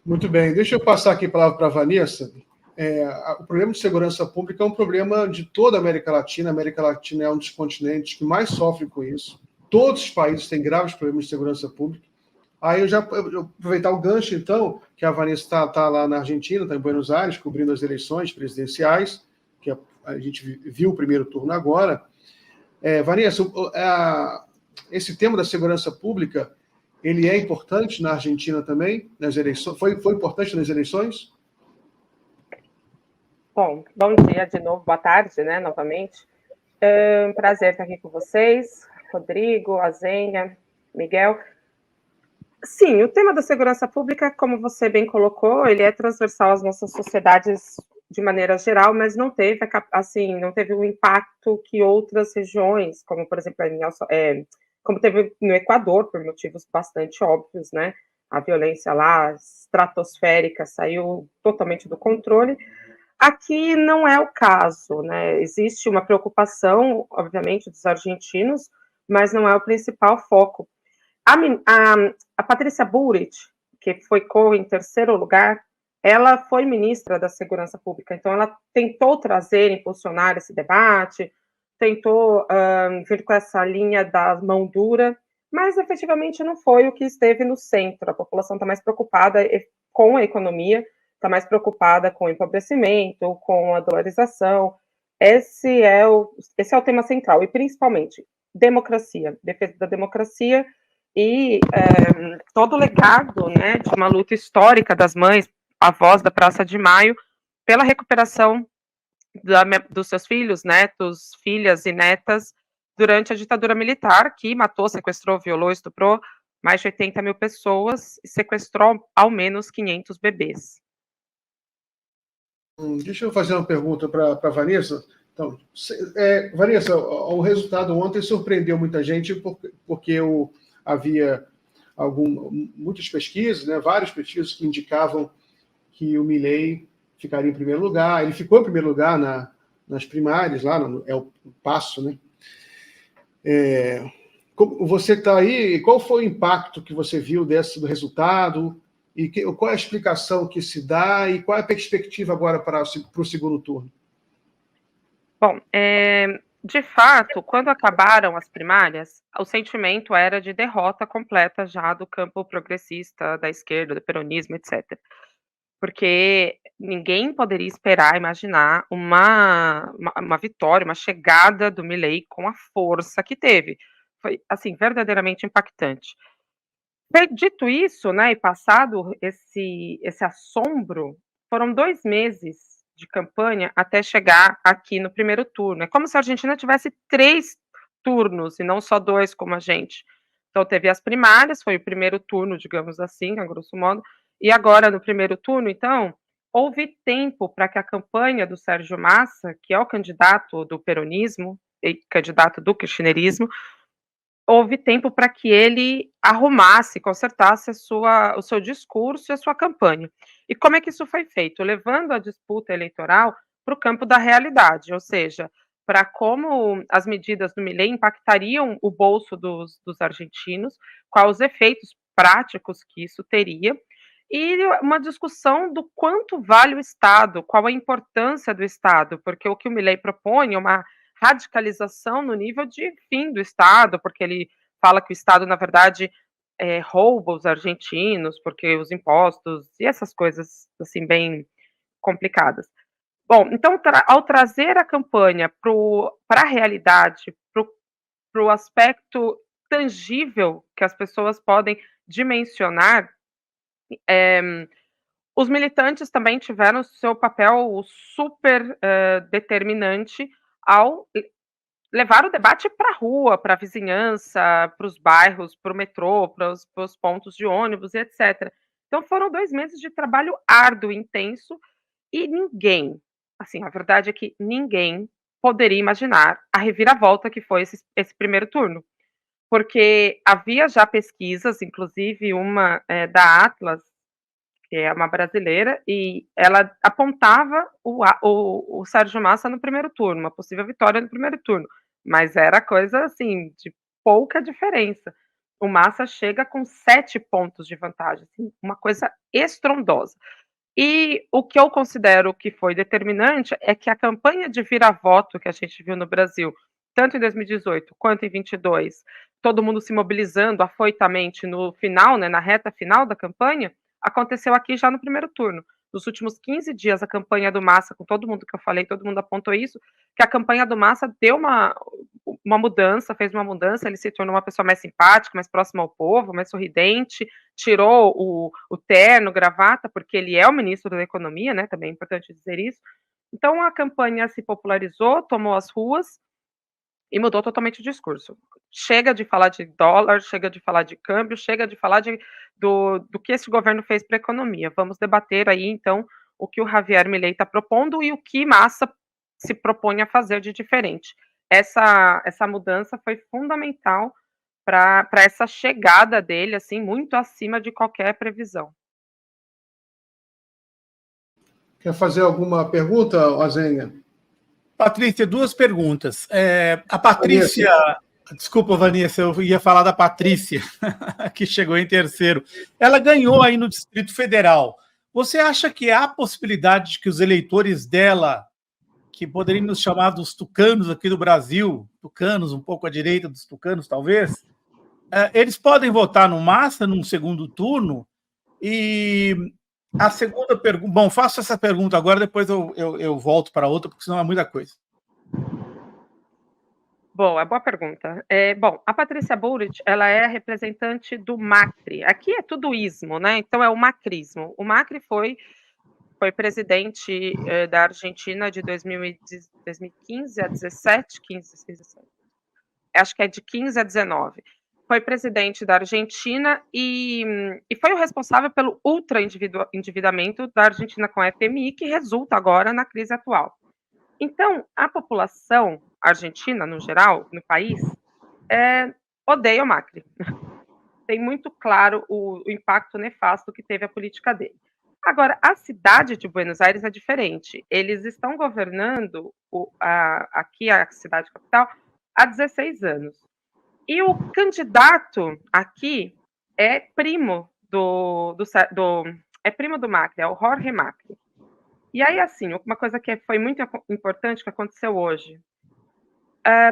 Muito bem, deixa eu passar aqui a palavra para a Vanessa. O problema de segurança pública é um problema de toda a América Latina. A América Latina é um dos continentes que mais sofre com isso. Todos os países têm graves problemas de segurança pública. Aí eu aproveitar o gancho, então, que a Vanessa está lá na Argentina, está em Buenos Aires, cobrindo as eleições presidenciais, que a gente viu o primeiro turno agora. Vanessa, esse tema da segurança pública, ele é importante na Argentina também, nas eleições? Foi importante nas eleições? Bom dia de novo, boa tarde, né, novamente. É um prazer estar aqui com vocês, Rodrigo, Azenha, Miguel. Sim, o tema da segurança pública, como você bem colocou, ele é transversal às nossas sociedades de maneira geral, mas não teve, não teve o impacto que outras regiões, como, por exemplo, como teve no Equador, por motivos bastante óbvios, né? A violência lá, estratosférica, saiu totalmente do controle. Aqui não é o caso, né? Existe uma preocupação, obviamente, dos argentinos, mas não é o principal foco. A Patrícia Bullrich, que foi em terceiro lugar, ela foi ministra da Segurança Pública, então ela tentou trazer, impulsionar esse debate, tentou vir com essa linha da mão dura, mas efetivamente não foi o que esteve no centro. A população está mais preocupada com a economia, está mais preocupada com o empobrecimento, com a dolarização. Esse é o tema central, e principalmente democracia, defesa da democracia e todo o legado, né, de uma luta histórica das mães, avós da Praça de Maio, pela recuperação dos seus filhos, netos, filhas e netas durante a ditadura militar, que matou, sequestrou, violou, estuprou mais de 80 mil pessoas e sequestrou ao menos 500 bebês. Deixa eu fazer uma pergunta para a Vanessa. Então, Vanessa, o resultado ontem surpreendeu muita gente porque havia muitas pesquisas, né, várias pesquisas que indicavam que o Milei ficaria em primeiro lugar. Ele ficou em primeiro lugar nas primárias, lá é o passo, né? Você está aí, qual foi o impacto que você viu do resultado? E qual é a explicação que se dá e qual é a perspectiva agora para o segundo turno? Bom, de fato, quando acabaram as primárias, o sentimento era de derrota completa já do campo progressista, da esquerda, do peronismo, etc. Porque ninguém poderia esperar, imaginar uma vitória, uma chegada do Milei com a força que teve. Foi, assim, verdadeiramente impactante. Dito isso, né, e passado esse assombro, foram 2 meses de campanha até chegar aqui no primeiro turno. É como se a Argentina tivesse 3 turnos e não só 2 como a gente. Então teve as primárias, foi o primeiro turno, digamos assim, a grosso modo, e agora no primeiro turno, então, houve tempo para que a campanha do Sérgio Massa, que é o candidato do peronismo e candidato do kirchnerismo, houve tempo para que ele arrumasse, consertasse o seu discurso e a sua campanha. E como é que isso foi feito? Levando a disputa eleitoral para o campo da realidade, ou seja, para como as medidas do Milei impactariam o bolso dos argentinos, quais os efeitos práticos que isso teria, e uma discussão do quanto vale o Estado, qual a importância do Estado, porque o que o Milei propõe é uma radicalização no nível de fim do Estado, porque ele fala que o Estado, na verdade, rouba os argentinos, porque os impostos e essas coisas, assim, bem complicadas. Bom, então, ao trazer a campanha para a realidade, para o aspecto tangível que as pessoas podem dimensionar, os militantes também tiveram seu papel super determinante ao levar o debate para a rua, para a vizinhança, para os bairros, para o metrô, para os pontos de ônibus, etc. Então foram 2 meses de trabalho árduo, intenso, e ninguém, assim, a verdade é que ninguém poderia imaginar a reviravolta que foi esse primeiro turno. Porque havia já pesquisas, inclusive uma da Atlas, que é uma brasileira, e ela apontava o Sérgio Massa no primeiro turno, uma possível vitória no primeiro turno, mas era coisa, assim, de pouca diferença. O Massa chega com 7 pontos de vantagem, assim, uma coisa estrondosa. E o que eu considero que foi determinante é que a campanha de vira-voto que a gente viu no Brasil, tanto em 2018 quanto em 22, todo mundo se mobilizando afoitamente no final, né, na reta final da campanha, aconteceu aqui já no primeiro turno. Nos últimos 15 dias, a campanha do Massa, com todo mundo que eu falei, todo mundo apontou isso, que a campanha do Massa deu uma mudança, fez uma mudança, ele se tornou uma pessoa mais simpática, mais próxima ao povo, mais sorridente, tirou o terno, gravata, porque ele é o ministro da Economia, né, também é importante dizer isso. Então a campanha se popularizou, tomou as ruas e mudou totalmente o discurso. Chega de falar de dólar, chega de falar de câmbio, chega de falar do que esse governo fez para a economia. Vamos debater aí, então, o que o Javier Milei está propondo e o que Massa se propõe a fazer de diferente. Essa mudança foi fundamental para essa chegada dele, assim, muito acima de qualquer previsão. Quer fazer alguma pergunta, Azenha? Patrícia, 2 perguntas. A Patrícia... Desculpa, Vanessa, eu ia falar da Patrícia, que chegou em terceiro. Ela ganhou aí no Distrito Federal. Você acha que há possibilidade de que os eleitores dela, que poderiam nos chamar dos tucanos aqui do Brasil, tucanos um pouco à direita dos tucanos, talvez, eles podem votar no Massa num segundo turno? E a segunda pergunta... Bom, faço essa pergunta agora, depois eu volto para outra, porque senão é muita coisa. Boa pergunta. Bom, a Patrícia Bullrich, ela é a representante do Macri. Aqui é tudo ismo, né? Então é o macrismo. O Macri foi presidente da Argentina de 2015 a 17, 15, 17. Acho que é de 15 a 19. Foi presidente da Argentina e foi o responsável pelo ultra-endividamento da Argentina com a FMI, que resulta agora na crise atual. Então, a população argentina, no geral, no país, odeia o Macri. Tem muito claro o impacto nefasto que teve a política dele. Agora, a cidade de Buenos Aires é diferente. Eles estão governando aqui, a cidade capital, há 16 anos. E o candidato aqui é primo primo do Macri, é o Jorge Macri. E aí, assim, uma coisa que foi muito importante que aconteceu hoje,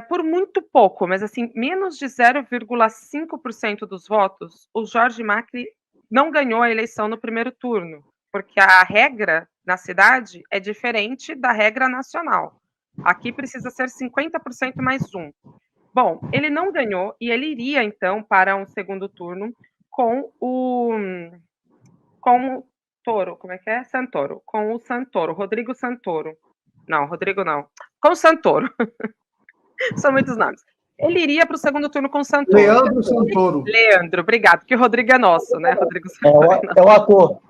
por muito pouco, mas assim, menos de 0,5% dos votos, o Jorge Macri não ganhou a eleição no primeiro turno, porque a regra na cidade é diferente da regra nacional. Aqui precisa ser 50% mais 1. Bom, ele não ganhou e ele iria, então, para um segundo turno com o Toro, como é que é? Santoro, com o Santoro, Rodrigo Santoro. Não, Rodrigo não. Com o Santoro. São muitos nomes. Ele iria para o segundo turno com o Santoro. Leandro Santoro. Leandro, obrigado, porque o Rodrigo é nosso, né? Rodrigo Santoro. É o ator.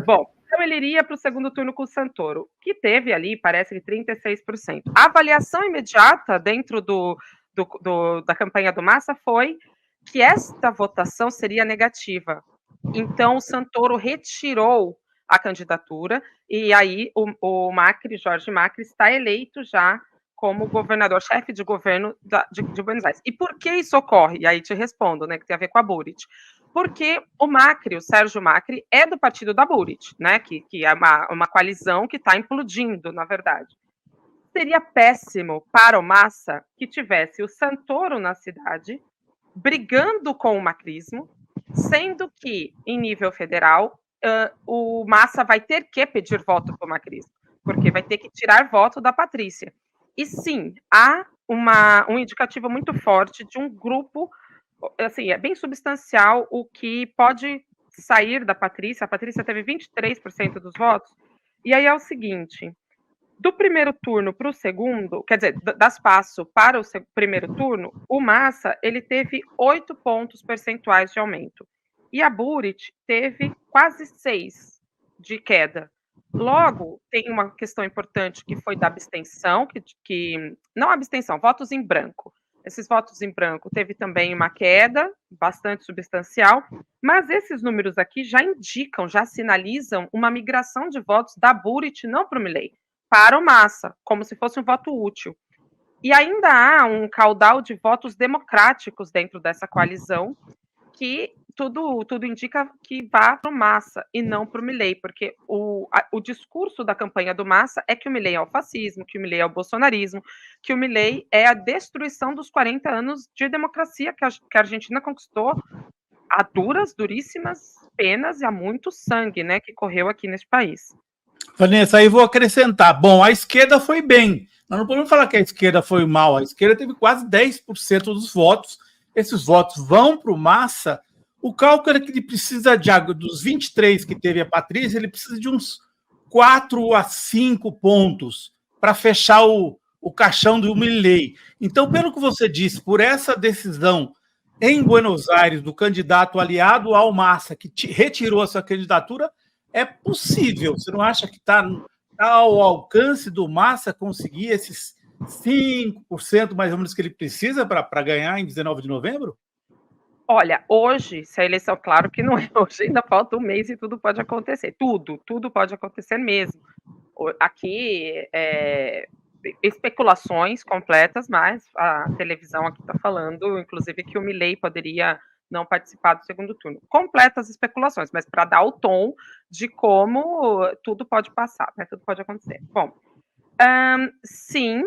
Bom, então ele iria para o segundo turno com o Santoro, que teve ali, parece que 36%. A avaliação imediata dentro da campanha do Massa foi que esta votação seria negativa. Então, o Santoro retirou a candidatura e aí o Macri, Jorge Macri, está eleito já como governador, chefe de governo de Buenos Aires. E por que isso ocorre? E aí te respondo, né, que tem a ver com a Bullrich. Porque o Macri, o Sérgio Macri, é do partido da Bullrich, né, que é uma coalizão que está implodindo, na verdade. Seria péssimo para o Massa que tivesse o Santoro na cidade, brigando com o macrismo, sendo que, em nível federal, o Massa vai ter que pedir voto para o macrismo, porque vai ter que tirar voto da Patrícia. E sim, há um indicativo muito forte de um grupo, assim, é bem substancial o que pode sair da Patrícia. A Patrícia teve 23% dos votos, e aí é o seguinte: do primeiro turno para o segundo, quer dizer, das PASSO para o primeiro turno, o Massa ele teve 8 pontos percentuais de aumento. E a Bullrich teve quase 6 de queda. Logo, tem uma questão importante que foi da abstenção, não abstenção, votos em branco. Esses votos em branco teve também uma queda bastante substancial, mas esses números aqui já indicam, já sinalizam uma migração de votos da Bullrich não para o Milei, para o Massa, como se fosse um voto útil. E ainda há um caudal de votos democráticos dentro dessa coalizão, que tudo indica que vá para o Massa e não para o Milei, porque o discurso da campanha do Massa é que o Milei é o fascismo, que o Milei é o bolsonarismo, que o Milei é a destruição dos 40 anos de democracia que a Argentina conquistou a duríssimas penas e a muito sangue, né, que correu aqui nesse país. Vanessa, aí vou acrescentar. Bom, a esquerda foi bem. Nós não podemos falar que a esquerda foi mal. A esquerda teve quase 10% dos votos. Esses votos vão para o Massa. O cálculo é que ele precisa dos 23 que teve a Patrícia, ele precisa de uns 4 a 5 pontos para fechar o caixão do Milei. Então, pelo que você disse, por essa decisão em Buenos Aires do candidato aliado ao Massa, que retirou a sua candidatura, é possível. Você não acha que está ao alcance do Massa conseguir esses 5% mais ou menos que ele precisa para ganhar em 19 de novembro? Olha, hoje, se a eleição, claro que não é hoje, ainda falta um mês e tudo pode acontecer. Tudo pode acontecer mesmo. Aqui, especulações completas, mas a televisão aqui está falando, inclusive, que o Milei poderia não participar do segundo turno. Completas especulações, mas para dar o tom de como tudo pode passar, né? Tudo pode acontecer. Bom, sim,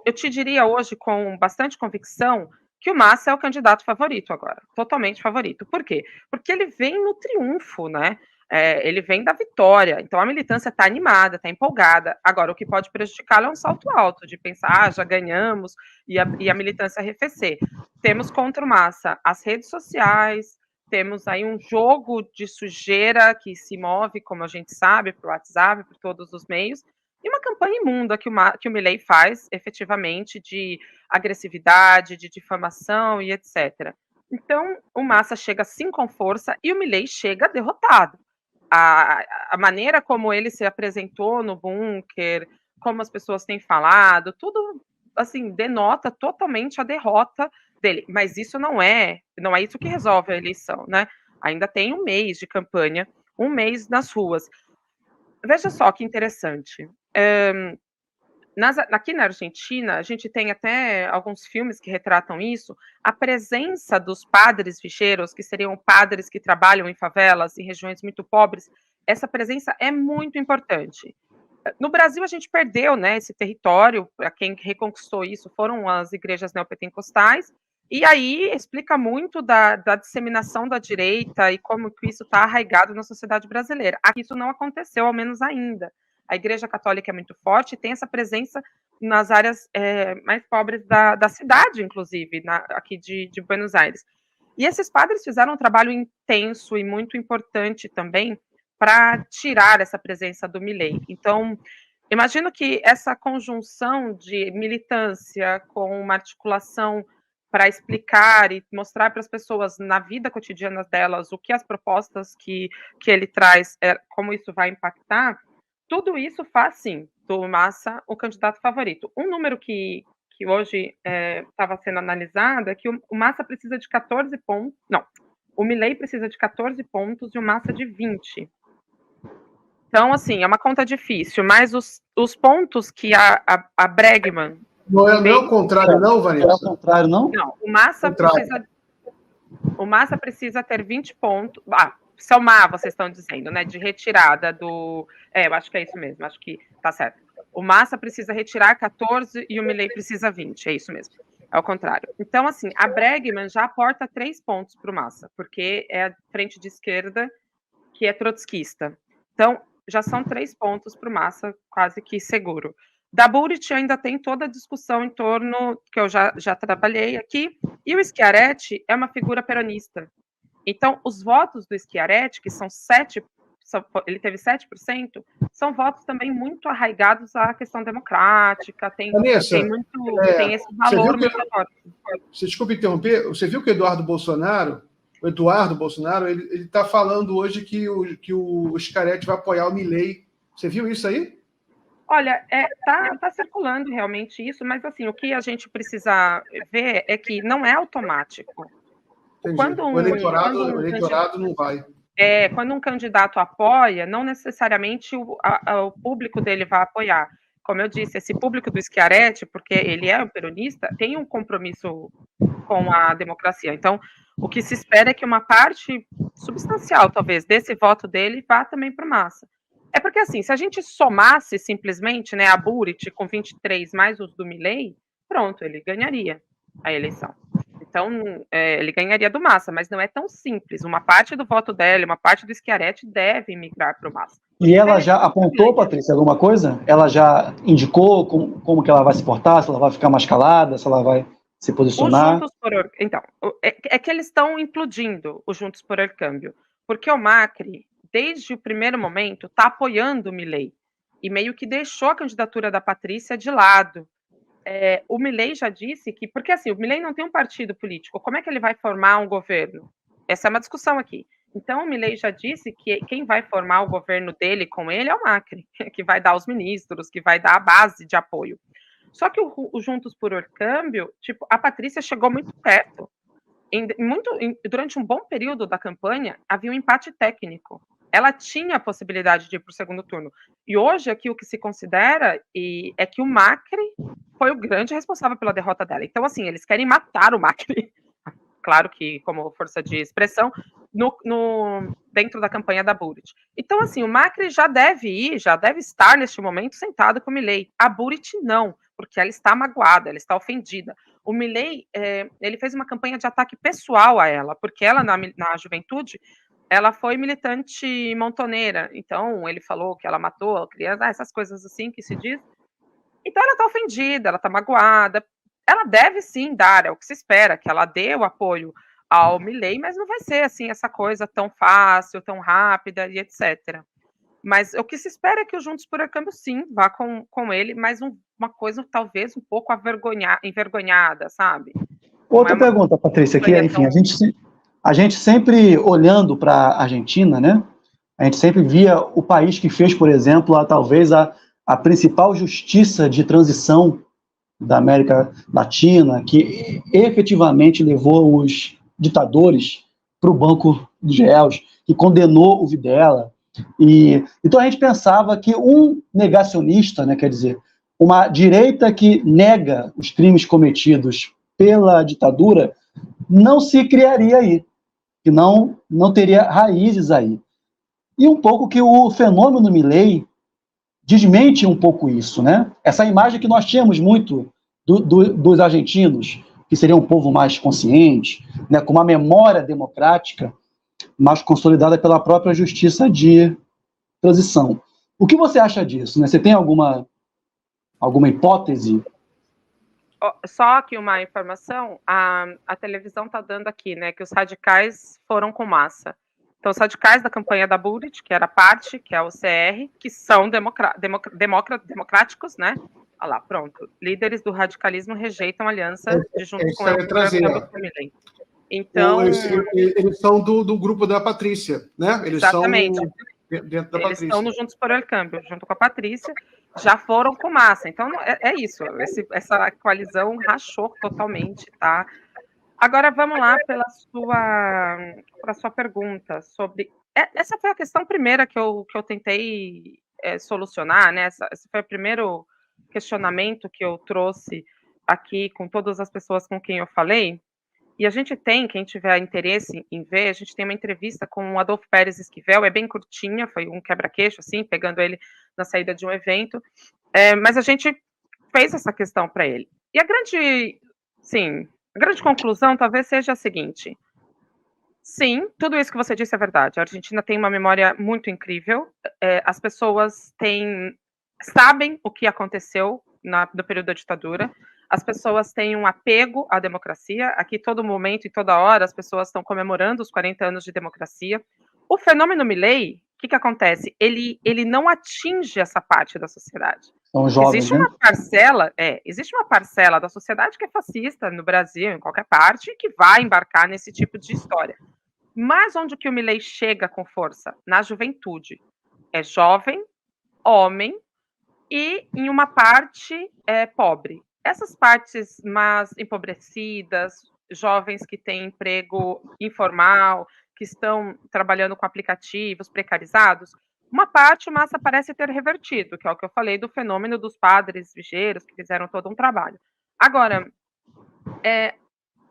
eu te diria hoje com bastante convicção que o Massa é o candidato favorito agora, totalmente favorito. Por quê? Porque ele vem no triunfo, né? Ele vem da vitória, então a militância está animada, está empolgada. Agora, o que pode prejudicá-lo é um salto alto, de pensar, já ganhamos, e a militância arrefecer. Temos contra o Massa as redes sociais, temos aí um jogo de sujeira que se move, como a gente sabe, para o WhatsApp, por todos os meios, e uma campanha imunda que o Milei faz, efetivamente, de agressividade, de difamação e etc. Então, o Massa chega sim com força e o Milei chega derrotado. A maneira como ele se apresentou no bunker, como as pessoas têm falado, tudo assim denota totalmente a derrota dele. Mas isso não é isso que resolve a eleição, né? Ainda tem um mês de campanha, um mês nas ruas. Veja só que interessante. Aqui na Argentina, a gente tem até alguns filmes que retratam isso, a presença dos padres ficheiros, que seriam padres que trabalham em favelas, em regiões muito pobres, essa presença é muito importante. No Brasil, a gente perdeu, né, esse território, para quem reconquistou isso foram as igrejas neopentecostais, e aí explica muito da disseminação da direita e como que isso está arraigado na sociedade brasileira. Aqui isso não aconteceu, ao menos ainda. A Igreja Católica é muito forte e tem essa presença nas áreas mais pobres da cidade, inclusive, aqui de Buenos Aires. E esses padres fizeram um trabalho intenso e muito importante também para tirar essa presença do Milei. Então, imagino que essa conjunção de militância com uma articulação para explicar e mostrar para as pessoas na vida cotidiana delas o que as propostas que ele traz, como isso vai impactar, tudo isso faz, sim, do Massa o candidato favorito. Um número que hoje estava sendo analisado é que o Massa precisa de 14 pontos. Não, o Milei precisa de 14 pontos e o Massa de 20. Então, assim, é uma conta difícil, mas os pontos que a Bregman... Não é o contrário, não, Vanessa? Não é o contrário, não? Não, o Massa precisa ter 20 pontos... somar, vocês estão dizendo, né, de retirada do... eu acho que é isso mesmo, acho que tá certo. O Massa precisa retirar 14 e o Milei precisa 20, é isso mesmo, é o contrário. Então, assim, a Bregman já aporta 3 pontos para o Massa, porque é a frente de esquerda que é trotskista. Então, já são 3 pontos para o Massa, quase que seguro. Da Burrit ainda tem toda a discussão em torno, que eu já trabalhei aqui, e o Schiaretti é uma figura peronista. Então, os votos do Schiaretti, que são 7%, ele teve 7%, são votos também muito arraigados à questão democrática, tem esse valor muito forte. Desculpe interromper, você viu que o Eduardo Bolsonaro, ele está falando hoje que o Schiaretti vai apoiar o Milei. Você viu isso aí? Olha, tá circulando realmente isso, mas assim, o que a gente precisa ver é que não é automático. O eleitorado não vai. Quando um candidato apoia, não necessariamente o público dele vai apoiar. como eu disse, esse público do Schiaretti, porque ele é um peronista, tem um compromisso com a democracia. Então, o que se espera é que uma parte substancial, talvez, desse voto dele vá também para o Massa. É porque, assim, se a gente somasse simplesmente, né, a Burrit com 23 mais os do Milei, pronto, ele ganharia a eleição. Então, ele ganharia do Massa, mas não é tão simples. Uma parte do voto dela, uma parte do Schiaretti deve migrar para o Massa. E ela já apontou, Patrícia, alguma coisa? Ela já indicou como que ela vai se portar, se ela vai ficar mais calada, se ela vai se posicionar? Então, é que eles estão implodindo o Juntos por Câmbio, porque o Macri, desde o primeiro momento, está apoiando o Milei, e meio que deixou a candidatura da Patrícia de lado. O Milei já disse que, porque assim, o Milei não tem um partido político, como é que ele vai formar um governo? Essa é uma discussão aqui. Então, o Milei já disse que quem vai formar o governo dele com ele é o Macri, que vai dar os ministros, que vai dar a base de apoio. Só que o Juntos por Câmbio, tipo, a Patrícia chegou muito perto. Durante um bom período da campanha, havia um empate técnico. Ela tinha a possibilidade de ir para o segundo turno. E hoje, aqui, o que se considera é que o Macri foi o grande responsável pela derrota dela. Então, assim, eles querem matar o Macri. Claro que, como força de expressão, dentro da campanha da Burrit. Então, assim, o Macri já deve estar, neste momento, sentado com o Milei. A Burrit não, porque ela está magoada, ela está ofendida. O Milei, ele fez uma campanha de ataque pessoal a ela, porque ela, na juventude, ela foi militante montoneira. Então, ele falou que ela matou a criança, essas coisas assim que se diz. Então, ela está ofendida, ela está magoada. Ela deve sim dar, é o que se espera, que ela dê o apoio ao Milei, mas não vai ser assim essa coisa tão fácil, tão rápida e etc. Mas o que se espera é que o Juntos por Câmbio sim vá com ele, mas uma coisa talvez um pouco envergonhada, sabe? Outra pergunta, Patrícia, que enfim, a gente sempre olhando para a Argentina, né? A gente sempre via o país que fez, por exemplo, talvez a principal justiça de transição da América Latina, que efetivamente levou os ditadores para o banco dos réus, que condenou o Videla. Então a gente pensava que um negacionista, né, quer dizer, uma direita que nega os crimes cometidos pela ditadura, não se criaria aí, que não teria raízes aí. E um pouco que o fenômeno Milei desmente um pouco isso, né? Essa imagem que nós tínhamos muito dos argentinos, que seria um povo mais consciente, né, com uma memória democrática mais consolidada pela própria justiça de transição. O que você acha disso? Né? Você tem alguma hipótese? Só que uma informação, a televisão está dando aqui, né, que os radicais foram com Massa. Então, os radicais da campanha da Burrit, que era parte, que é o CR, que são democráticos, né? Olha lá, pronto. Líderes do radicalismo rejeitam a aliança de Juntos com o Milei. Então, eles são do grupo da Patrícia, né? Eles exatamente. São dentro da eles Patrícia. Estão no Juntos por Câmbio, junto com a Patrícia, já foram com Massa. Então, é isso. Essa coalizão rachou totalmente, tá? Agora, vamos lá pela sua pergunta sobre... Essa foi a questão primeira que eu tentei solucionar, né? Esse foi o primeiro questionamento que eu trouxe aqui com todas as pessoas com quem eu falei. E a gente tem, quem tiver interesse em ver, a gente tem uma entrevista com o Adolfo Pérez Esquivel, é bem curtinha, foi um quebra-queixo, assim, pegando ele na saída de um evento, mas a gente fez essa questão para ele. E a grande conclusão talvez seja a seguinte: sim, tudo isso que você disse é verdade. A Argentina tem uma memória muito incrível. As pessoas sabem o que aconteceu no período da ditadura. As pessoas têm um apego à democracia. Aqui, todo momento e toda hora, as pessoas estão comemorando os 40 anos de democracia. O fenômeno Milei, o que acontece? Ele não atinge essa parte da sociedade. São jovens, existe uma parcela da sociedade que é fascista no Brasil, em qualquer parte, que vai embarcar nesse tipo de história. Mas onde que o Milei chega com força? Na juventude. É jovem, homem e em uma parte pobre. Essas partes mais empobrecidas, jovens que têm emprego informal, que estão trabalhando com aplicativos precarizados, Uma parte, Massa parece ter revertido, que é o que eu falei do fenômeno dos padres vigeiros, que fizeram todo um trabalho. Agora,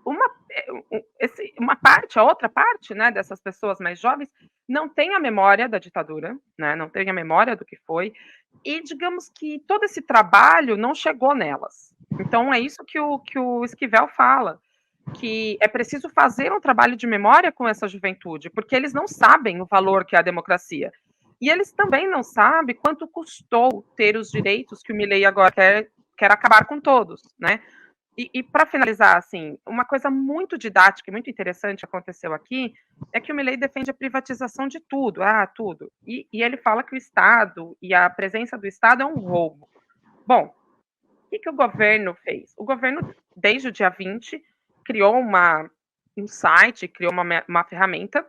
uma parte, a outra parte, né, dessas pessoas mais jovens, não tem a memória da ditadura, né, não tem a memória do que foi, e digamos que todo esse trabalho não chegou nelas. Então, é isso que o Esquivel fala, que é preciso fazer um trabalho de memória com essa juventude, porque eles não sabem o valor que é a democracia. E eles também não sabem quanto custou ter os direitos que o Milei agora quer acabar com todos, né? E para finalizar, assim, uma coisa muito didática e muito interessante aconteceu aqui é que o Milei defende a privatização de tudo, tudo. E ele fala que o Estado e a presença do Estado é um roubo. Bom, o que o governo fez? O governo, desde o dia 20, criou um site, criou uma ferramenta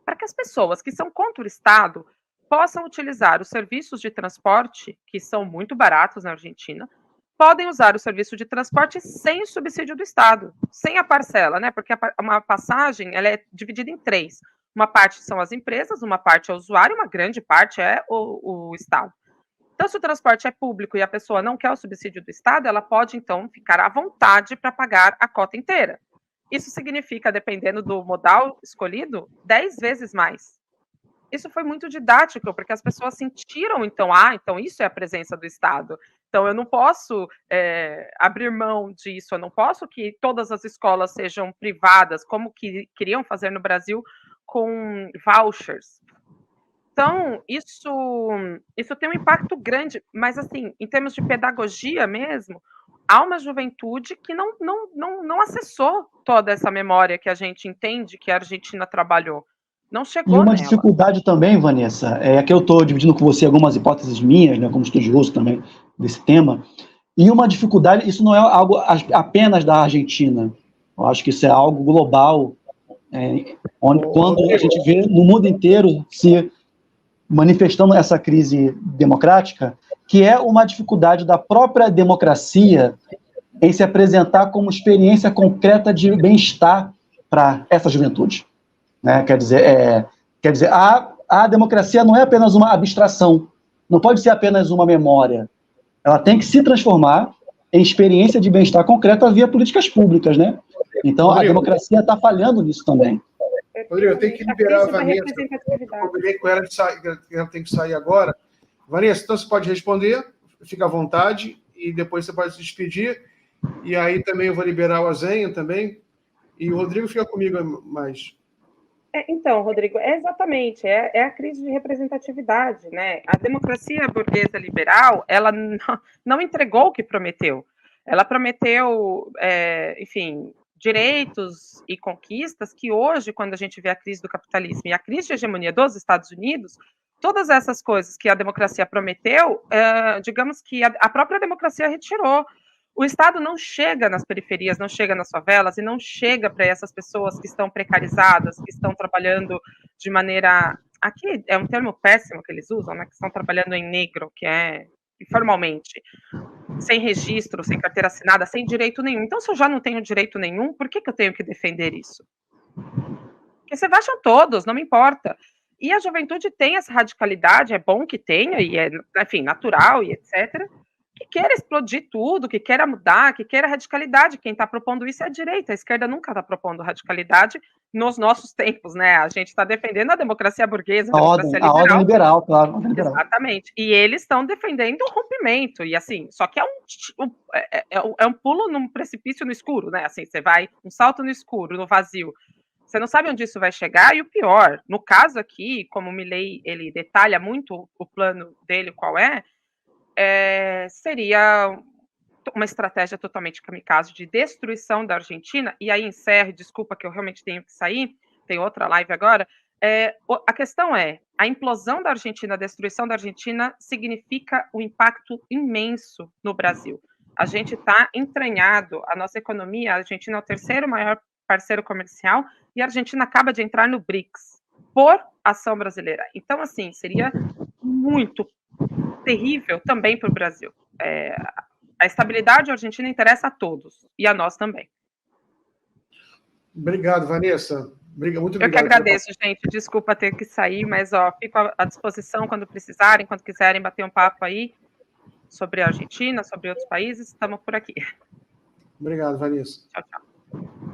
para que as pessoas que são contra o Estado possam utilizar os serviços de transporte, que são muito baratos na Argentina, podem usar o serviço de transporte sem o subsídio do Estado, sem a parcela, né? Porque uma passagem ela é dividida em 3. Uma parte são as empresas, uma parte é o usuário, uma grande parte é o Estado. Então, se o transporte é público e a pessoa não quer o subsídio do Estado, ela pode, então, ficar à vontade para pagar a cota inteira. Isso significa, dependendo do modal escolhido, 10 vezes mais. Isso foi muito didático, porque as pessoas sentiram, então, então isso é a presença do Estado. Então, eu não posso abrir mão disso, eu não posso que todas as escolas sejam privadas, como que queriam fazer no Brasil com vouchers. Então, isso tem um impacto grande, mas, assim, em termos de pedagogia mesmo, há uma juventude que não acessou toda essa memória que a gente entende que a Argentina trabalhou. Não chegou E uma nela. dificuldade também, Vanessa, é que eu estou dividindo com você algumas hipóteses minhas, né, como estudioso também desse tema, e uma dificuldade, isso não é algo apenas da Argentina, eu acho que isso é algo global, quando a gente vê no mundo inteiro se manifestando essa crise democrática, que é uma dificuldade da própria democracia em se apresentar como experiência concreta de bem-estar para essa juventude. Né? Quer dizer, a democracia não é apenas uma abstração, não pode ser apenas uma memória. Ela tem que se transformar em experiência de bem-estar concreta via políticas públicas, né? Então, Rodrigo, a democracia está falhando nisso também. Rodrigo, eu tenho que liberar a Vanessa. Eu combinei com ela que ela tem que sair agora. Vanessa, então você pode responder, fica à vontade, e depois você pode se despedir. E aí também eu vou liberar o Azenha também. E o Rodrigo fica comigo mais. Então, Rodrigo, exatamente, é a crise de representatividade, né? A democracia burguesa liberal, ela não entregou o que prometeu. Ela prometeu, enfim, direitos e conquistas que hoje, quando a gente vê a crise do capitalismo e a crise de hegemonia dos Estados Unidos, todas essas coisas que a democracia prometeu, digamos que a própria democracia retirou. O Estado não chega nas periferias, não chega nas favelas e não chega para essas pessoas que estão precarizadas, que estão trabalhando de maneira... Aqui é um termo péssimo que eles usam, né? Que estão trabalhando em negro, que é informalmente, sem registro, sem carteira assinada, sem direito nenhum. Então, se eu já não tenho direito nenhum, por que eu tenho que defender isso? Porque se baixam todos, não me importa. E a juventude tem essa radicalidade, é bom que tenha, e é, enfim, natural e etc., que queira explodir tudo, que queira mudar, que queira radicalidade. Quem está propondo isso é a direita. A esquerda nunca está propondo radicalidade nos nossos tempos, né? A gente está defendendo a democracia burguesa, a democracia liberal. A ordem liberal, claro. Ordem liberal. Exatamente. E eles estão defendendo o rompimento. E assim, só que é um pulo num precipício no escuro, né? Assim, você vai, um salto no escuro, no vazio. Você não sabe onde isso vai chegar, e o pior, no caso aqui, como o Milei, ele detalha muito o plano dele, qual seria uma estratégia totalmente kamikaze de destruição da Argentina, e aí encerro, desculpa que eu realmente tenho que sair, tem outra live agora, a questão é, a implosão da Argentina, a destruição da Argentina significa um impacto imenso no Brasil. A gente está entranhado, a nossa economia, a Argentina é o terceiro maior parceiro comercial, e a Argentina acaba de entrar no BRICS, por ação brasileira. Então, assim, seria muito terrível também para o Brasil. A estabilidade argentina interessa a todos, e a nós também. Obrigado, Vanessa. Muito Eu obrigado. que agradeço, gente. Desculpa ter que sair, mas fico à disposição quando precisarem, quando quiserem bater um papo aí sobre a Argentina, sobre outros países, estamos por aqui. Obrigado, Vanessa. Tchau, tchau.